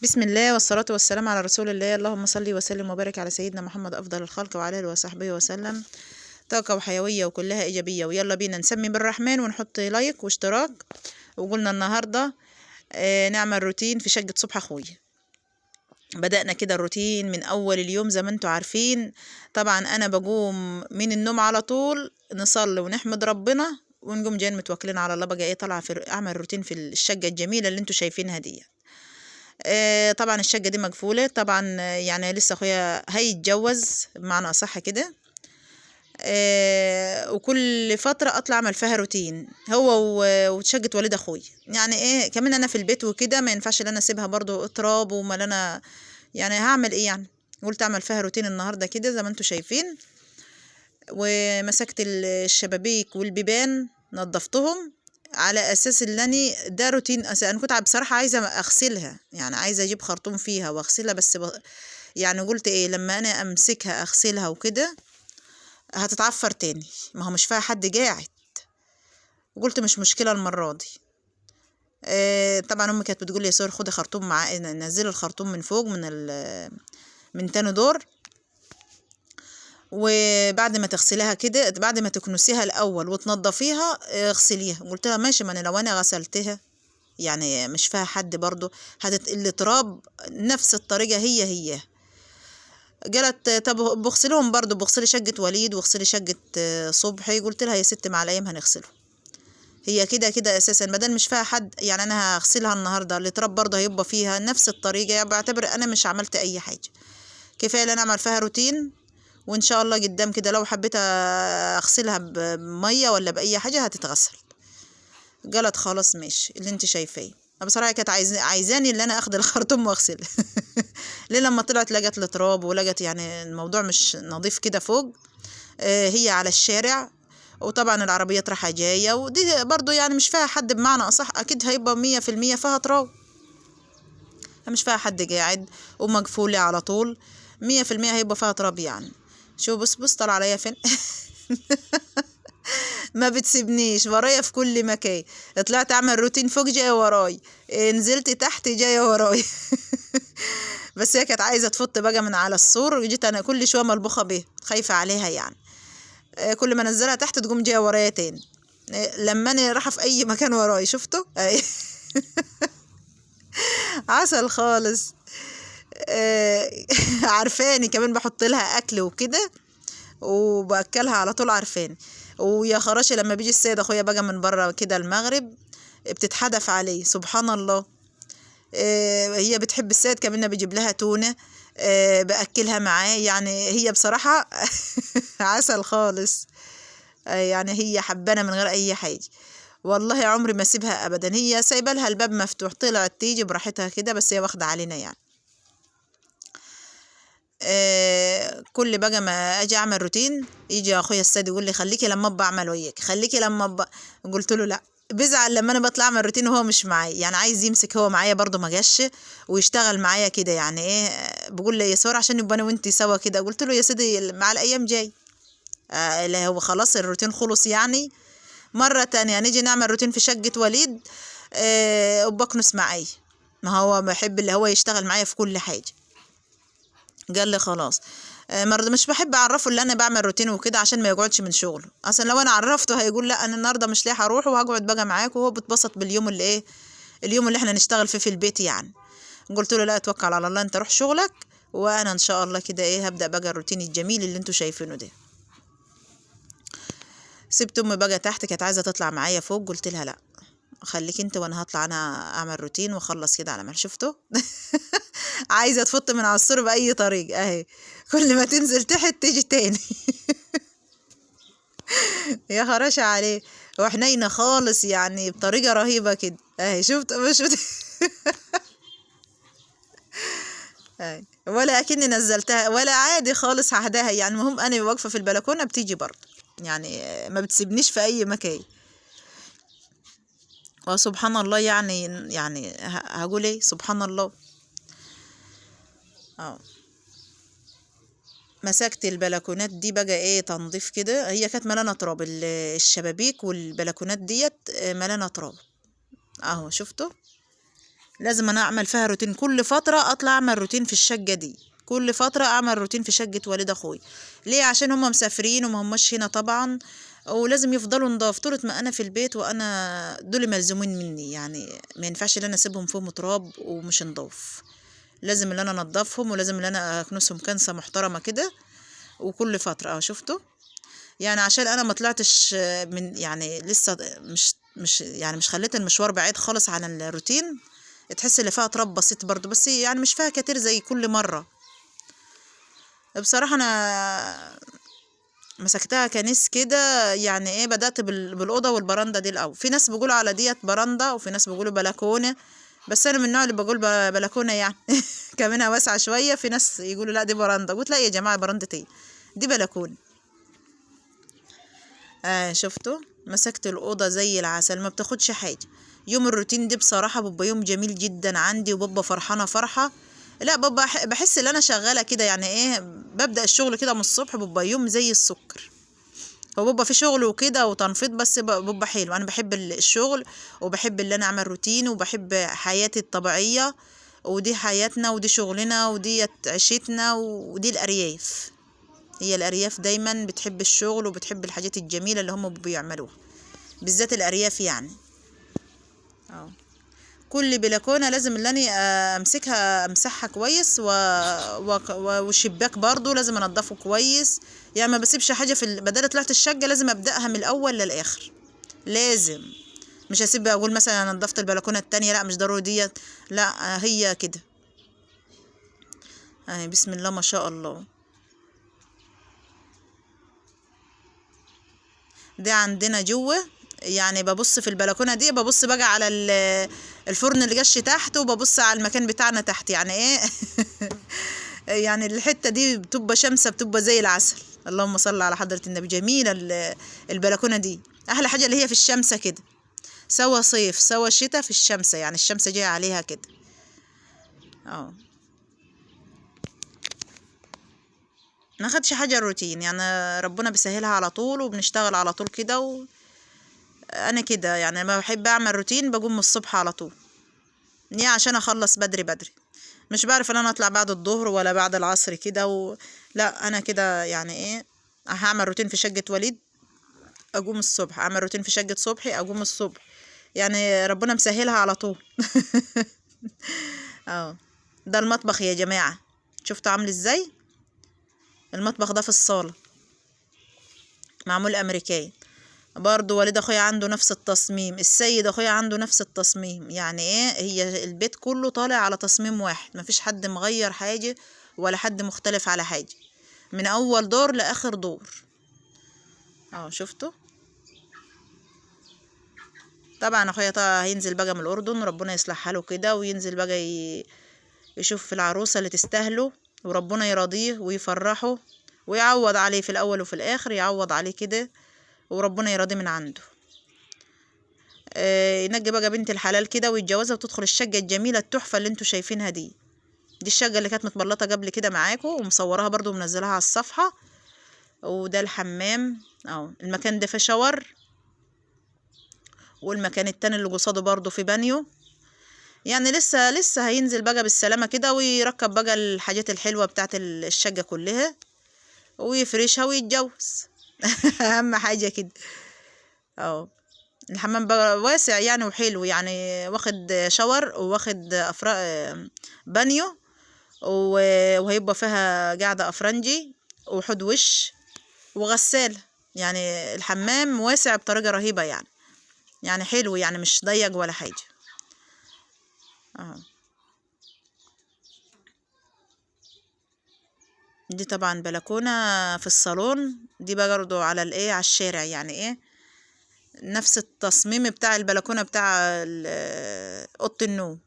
بسم الله والصلاة والسلام على رسول الله. اللهم صل وسلم وبارك على سيدنا محمد أفضل الخلق وعلى آله وصحبه وسلم. طاقة وحيوية وكلها إيجابية، ويلا بينا نسمي بالرحمن ونحط لايك واشتراك. وقلنا النهاردة نعمل روتين في شقة صبح أخوي. بدأنا كده الروتين من أول اليوم زي ما انتوا عارفين. طبعا أنا بقوم من النوم على طول نصلي ونحمد ربنا ونقوم جايين متوكلين على الله، بقى طالعة في أعمل روتين في الشقة الجميلة اللي انتوا شايفينها دي. طبعا الشقة دي مقفولة طبعا، يعني لسه اخويا هيتجوز بمعنى اصح كده. وكل فترة اطلع اعمل فيها روتين هو وشقة والد اخوي. يعني ايه كمان انا في البيت وكده ما ينفعش ان انا اسيبها برضو تراب وملانة. يعني هعمل ايه يعني؟ قلت اعمل فيها روتين النهاردة كده زي ما انتوا شايفين. ومسكت الشبابيك والبيبان نظفتهم على اساس ان ده روتين انا كنت بصراحه عايزه اغسلها، يعني عايزه اجيب خرطوم فيها واغسلها بس يعني قلت ايه لما انا امسكها اغسلها وكده هتتعفر تاني، ما هو مش فيها حد قاعد. وقلت مش مشكله المره دي. طبعا امي كانت بتقول لي يا سور خدي خرطوم مع نزلي الخرطوم من فوق من تاني دور. وبعد ما تغسليها كده، بعد ما تكنسيها الاول وتنضفيها اغسليها. قلت لها ماشي، ما انا لو انا غسلتها يعني مش فيها حد برضو هتتقل تراب نفس الطريقه هي. قالت طب بغسلهم برضو، بغسلي شقه وليد واغسلي شقه صبحي. قلت لها يا ست مع الايام هنغسلهم، هي كده كده اساسا بدل مش فيها حد، يعني انا هغسلها النهارده التراب برضه هيبقى فيها نفس الطريقه، يعني بعتبر انا مش عملت اي حاجه. كفايه ان انا اعمل فيها روتين، وان شاء الله قدام كده لو حبيت اغسلها بميه ولا باي حاجه هتتغسل. قالت خلاص ماشي اللي انت شايفاه. بصراحه كانت عايزاني اللي انا اخد الخرطوم واغسل ليه لما طلعت لقت التراب ولقت يعني الموضوع مش نظيف كده فوق. هي على الشارع وطبعا العربيات رايحه جايه، ودي برضو يعني مش فيها حد بمعنى اصح، اكيد هيبقى 100% فيها تراب، مش فيها حد قاعد ومقفولة على طول. 100% هيبقى فيها تراب يعني. شو بص طلع عليا فين ما بتسيبنيش ورايا في كل مكان. طلعت اعمل روتين فوق جايه وراي، نزلت تحت جايه وراي بس هي كانت عايزه تفط بقى من على السور، جيت انا كل شويه ملبوخه بيه خايفه عليها يعني. كل ما انزلها تحت تقوم جايه ورايا تاني. لما انا رايحه في اي مكان وراي شفته عسل خالص. عارفاني كمان بحط لها اكل وكده وباكلها على طول عارفاني. ويا خراشي لما بيجي السيد اخويا بقى من بره كده المغرب بتتحدف عليه سبحان الله. هي بتحب السيد كمان بيجيب لها تونة باكلها معاه، يعني هي بصراحة عسل خالص. يعني هي حبانة من غير اي حاجة، والله عمري ما اسيبها ابدا. هي سايبه لها الباب مفتوح، طلعت تيجي براحتها كده، بس هي واخده علينا يعني. كل بقى ما اجي اعمل روتين يجي اخويا السيد يقول لي خليكي لما ابقى اعمل وياك، خليكي لما ابقى. قلت له لا، بيزعل لما انا بطلع اعمل روتين وهو مش معايا، يعني عايز يمسك هو معايا برضه ما جاش ويشتغل معايا كده. يعني ايه بقول لي يا ساره عشان نبقى انا وانتي سوا كده. قلت له يا سيدي مع الايام جاي. لا هو خلاص الروتين خلص يعني. مره تانية نيجي نعمل روتين في شقه وليد وبكنس معايا، ما هو بحب اللي هو يشتغل معايا في كل حاجه. قال لي خلاص. مرض مش بحب اعرفه اللي انا بعمل روتين وكده عشان ما يقعدش من شغله، اصلا لو انا عرفته هيقول لا انا النهارده مش لاقي هروح وهقعد بقى معاك، وهو بيتبسط باليوم اللي ايه اليوم اللي احنا نشتغل فيه في البيت يعني. قلت له لا اتوكل على الله انت روح شغلك، وانا ان شاء الله كده ايه هبدأ بقى الروتين الجميل اللي انتوا شايفينه ده. سبت امي بقى تحت كانت عايزه تطلع معايا فوق، قلت لها لا خليك انت وانا هطلع انا اعمل روتين واخلص كده على ما شفته عايزه تفط من على السور باي طريقه اهي، كل ما تنزل تحت تيجي تاني يا خراشة عليه. وحنينة خالص يعني بطريقة رهيبة كده اهي، شفت اهي ولا اكني نزلتها ولا عادي خالص ههداها يعني. المهم انا واقفة في البلكونة بتيجي برضه يعني ما بتسيبنيش في اي مكان. وسبحان الله يعني هقول ايه سبحان الله. اه مسكت البلكونات دي بقى ايه تنظيف كده، هي كانت ملانة تراب الشبابيك والبلكونات ديت ملانة تراب اهو شفتوا. لازم انا اعمل فيها روتين، كل فتره اطلع اعمل روتين في الشقه دي، كل فتره اعمل روتين في شقه والد اخوي. ليه؟ عشان هم مسافرين وما هماش هنا طبعا، ولازم يفضلوا نضاف طول ما انا في البيت، وانا دول ملزومين مني، يعني ما ينفعش ان انا اسيبهم فيهم تراب ومش نضاف. لازم ان انا انضفهم، ولازم ان انا اكنسهم كنسه محترمه كده، وكل فتره شفتوا. يعني عشان انا ما طلعتش من، يعني لسه مش خليت المشوار بعيد خالص عن الروتين. تحس اللي فيها تراب بسيط برضو، بس يعني مش فيها كتير زي كل مرة. بصراحة انا مسكتها كنيس كده، يعني ايه، بدأت بالأوضة والبرندة دي الأول. في ناس بيقولوا على ديت برندة، وفي ناس بيقولوا بلكونة، بس انا من النوع اللي بقول بلكونة يعني. كمنها واسعة شوية. في ناس يقولوا لا دي برندة، قلت لا يا جماعة، برندة ايه، دي بلكونة. شفتوا، مسكت الأوضة زي العسل، ما بتاخدش حاجة. يوم الروتين دي بصراحة بيبقى يوم جميل جدا عندي، وببقى فرحانة فرحة. لا ببقى بحس ان انا شغالة كده، يعني ايه، ببدأ الشغل كده من الصبح، ببقى يوم زي السكر. هو ببقى في شغل وكده وتنفيض، بس ببقى حلو. انا بحب الشغل، وبحب اللي انا اعمل روتين، وبحب حياتي الطبيعية، ودي حياتنا، ودي شغلنا، ودي عيشتنا، ودي الأرياف. هي الأرياف دايما بتحب الشغل، وبتحب الحاجات الجميلة اللي هم بيعملوها، بالذات الأرياف يعني. اه كل بلكونة لازم اللي انا امسكها، امسحها كويس، والشباك برضو لازم انضفه كويس. يعني ما بسيبش حاجة بدل طلعت الشقة لازم ابدأها من الاول للاخر، لازم. مش هسيب اقول مثلا انا نضفت البلكونة التانية، لا مش ضروري ديت، لا هي كده. بسم الله ما شاء الله. ده عندنا جوه، يعني ببص في البلكونه دي، ببص بقى على الفرن اللي جش تحت، وببص على المكان بتاعنا تحت، يعني ايه. يعني الحته دي بتبقى شمسه، بتبقى زي العسل. اللهم صل على حضره النبي. جميله البلكونه دي، احلى حاجه اللي هي في الشمسه كده، سوا صيف سوا شتاء في الشمسه، يعني الشمس جايه عليها كده. ما خدش حاجه روتين، يعني ربنا بيسهلها على طول، وبنشتغل على طول كده. انا كده يعني ما بحب اعمل روتين، بقوم من الصبح على طول، يعني عشان اخلص بدري بدري. مش بعرف ان انا اطلع بعد الظهر ولا بعد العصر كده لا انا كده، يعني ايه، هعمل روتين في شقة وليد اقوم الصبح، اعمل روتين في شقة صبحي اقوم الصبح، يعني ربنا مسهلها على طول. اه ده المطبخ يا جماعة، شفتوا عامل ازاي؟ المطبخ ده في الصالة، معمول امريكاني برضو. والد اخويا عنده نفس التصميم، السيد اخويا عنده نفس التصميم، يعني ايه، هي البيت كله طالع على تصميم واحد، مفيش حد مغير حاجة ولا حد مختلف على حاجة، من اول دور لاخر دور. شفتوا. طبعا اخويا هينزل بقى من الاردن، ربنا يصلح حاله كده، وينزل بقى يشوف العروسة اللي تستاهله، وربنا يرضيه ويفرحه، ويعوض عليه في الاول وفي الاخر، يعوض عليه كده، وربنا يرضيه من عنده. ينجي بقى بنت الحلال كده ويتجوزها، وتدخل الشقة الجميلة التحفة اللي انتوا شايفينها دي الشقة اللي كانت متبلطة قبل كده معاكم، ومصورها برضو ومنزلها على الصفحة. وده الحمام، المكان ده فيه شاور، والمكان التاني اللي قصاده برضو في بانيو. يعني لسه هينزل بقى بالسلامة كده، ويركب بقى الحاجات الحلوة بتاعت الشقة كلها، ويفرشها ويتجوز. اهم حاجة كده. الحمام بقى واسع يعني وحلو، يعني واخد شاور، وواخد بانيو، وهيبقى فيها قاعدة افرنجي، وحوض وش، وغسالة. يعني الحمام واسع بطريقة رهيبة، يعني حلو، يعني مش ضيق ولا حاجة. دي طبعا بلكونة في الصالون، دي بقى برضو على على الشارع، يعني ايه، نفس التصميم بتاع البلكونة بتاع اوضة النوم،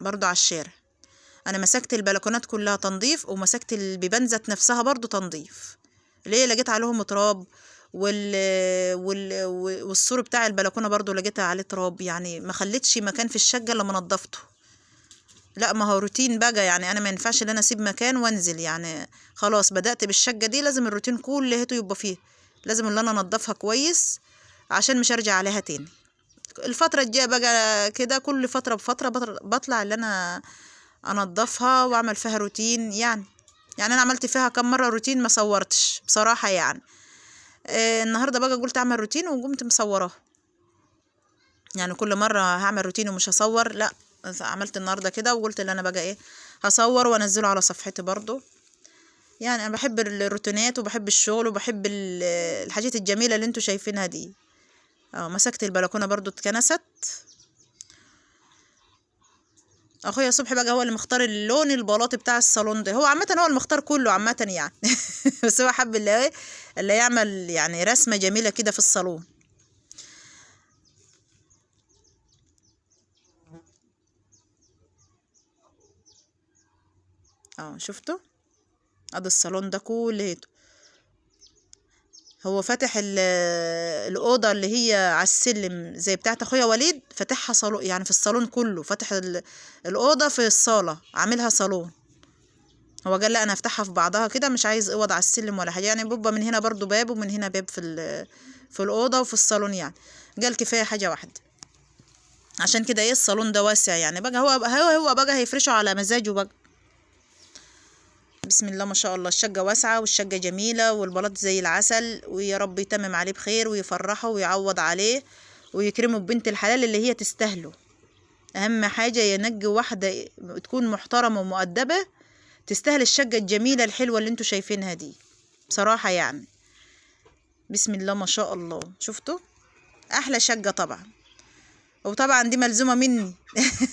برضو على الشارع. انا مسكت البلكونات كلها تنظيف، ومسكت البيبان ذات نفسها برضو تنظيف. ليه؟ لقيت عليهم تراب، والسور بتاع البلكونه برضو لقيتها عليه تراب، يعني ما خليتش مكان في الشقه الا ما نضفته. لا ما هو روتين بقى، يعني انا ما ينفعش ان انا اسيب مكان وانزل، يعني خلاص بدأت بالشقه دي، لازم الروتين كله يبقى فيه، لازم ان انا انضفها كويس عشان مش ارجع عليها تاني. الفترة الجاية بقى كده كل فترة بفترة بطلع اللي انا انضفها واعمل فيها روتين يعني. يعني انا عملت فيها كم مرة روتين ما صورتش بصراحة يعني. النهاردة بقى قلت اعمل روتين وقمت مصوراه. يعني كل مرة هعمل روتين ومش هصور، لا، عملت النهاردة كده وقلت اللي انا بقى ايه هصور وانزله على صفحتي برضو. يعني انا بحب الروتينات وبحب الشغل وبحب الحاجات الجميلة اللي انتوا شايفينها دي. مسكت البلكونة برضو اتكنست. اخويا صبحي بقى هو اللي مختار اللون البلاطي بتاع الصالون ده. هو عامة هو المختار كله عامة يعني. بس هو حب اللي يعمل يعني رسمة جميلة كده في الصالون. شفتوا ادي الصالون ده كله. هو فاتح الأوضة اللي هي على السلم زي بتاعت أخويا وليد، فاتحها صالون يعني في الصالون كله، فاتح الأوضة في الصالة عاملها صالون. هو قال لا أنا أفتحها في بعضها كده، مش عايز أوض على السلم ولا حاجة يعني. بيبقى من هنا برضو باب ومن هنا باب في الأوضة وفي الصالون يعني. قال كفاية حاجة واحدة. عشان كده ايه الصالون ده واسع يعني. بقى هو بقى هيفرشه على مزاجه بقى. بسم الله ما شاء الله. الشقة واسعة والشقة جميلة والبلاط زي العسل، ويا رب يتمم عليه بخير ويفرحه ويعوض عليه ويكرمه ببنت الحلال اللي هي تستاهله. أهم حاجة ينجي واحدة تكون محترمة ومؤدبة تستاهل الشقة الجميلة الحلوة اللي انتوا شايفينها دي بصراحة يعني. بسم الله ما شاء الله. شفتوا أحلى شقة طبعا. وطبعا دي ملزومة مني.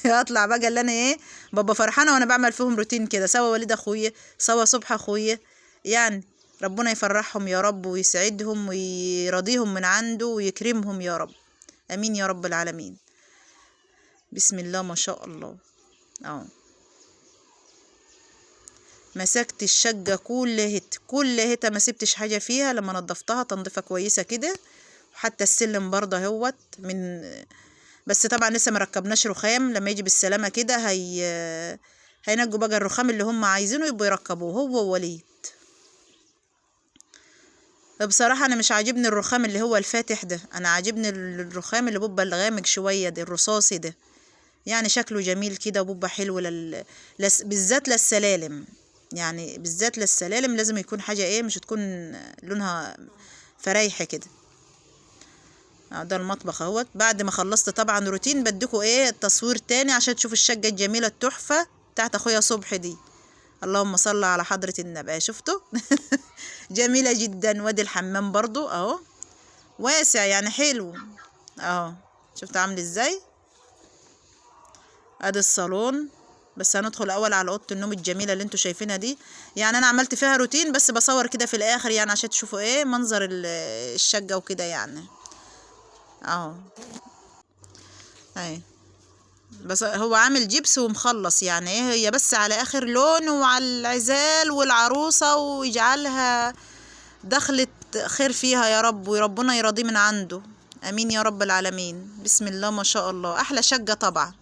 اطلع بقى اللي انا ايه بابا فرحانة وانا بعمل فيهم روتين كده، سوا وليد اخويا سوا صبح اخويا يعني. ربنا يفرحهم يا رب ويسعدهم ويرضيهم من عنده ويكرمهم يا رب. امين يا رب العالمين. بسم الله ما شاء الله. مسكت الشقة كلها ما سبتش حاجة فيها لما نضفتها تنظيفة كويسة كده. وحتى السلم برضه اهوت بس طبعا لسه مركبناش رخام. لما يجي بالسلامة كده هينجوا بقى الرخام اللي هم عايزينه يبقوا يركبوه هو ووليد. بصراحة انا مش عاجبني الرخام اللي هو الفاتح ده، انا عاجبني الرخام اللي بيبقى الغامق شوية ده، الرصاصي ده يعني. شكله جميل كده وبيبقى حلو بالذات للسلالم يعني. بالذات للسلالم لازم يكون حاجة ايه مش تكون لونها فريحة كده. ده المطبخ اهوت. بعد ما خلصت طبعا روتين بديكوا ايه تصوير تاني عشان تشوفوا الشقة الجميلة التحفة بتاعت اخويا صبحي دي. اللهم صل على حضرة النبي. شفتوا؟ جميلة جدا. وادي الحمام برضو اهو واسع يعني حلو اهو. شفت عامل ازاي؟ ادي الصالون. بس هندخل اول على اوضه النوم الجميله اللي انتوا شايفينها دي. يعني انا عملت فيها روتين بس بصور كده في الاخر يعني عشان تشوفوا ايه منظر الشقه وكده يعني. اهي بس هو عامل جبس ومخلص يعني ايه، هي بس على اخر لون وعلى العزال والعروسة، ويجعلها دخلت خير فيها يا رب وربنا يرضيه من عنده. امين يا رب العالمين. بسم الله ما شاء الله. احلى شقة طبعا.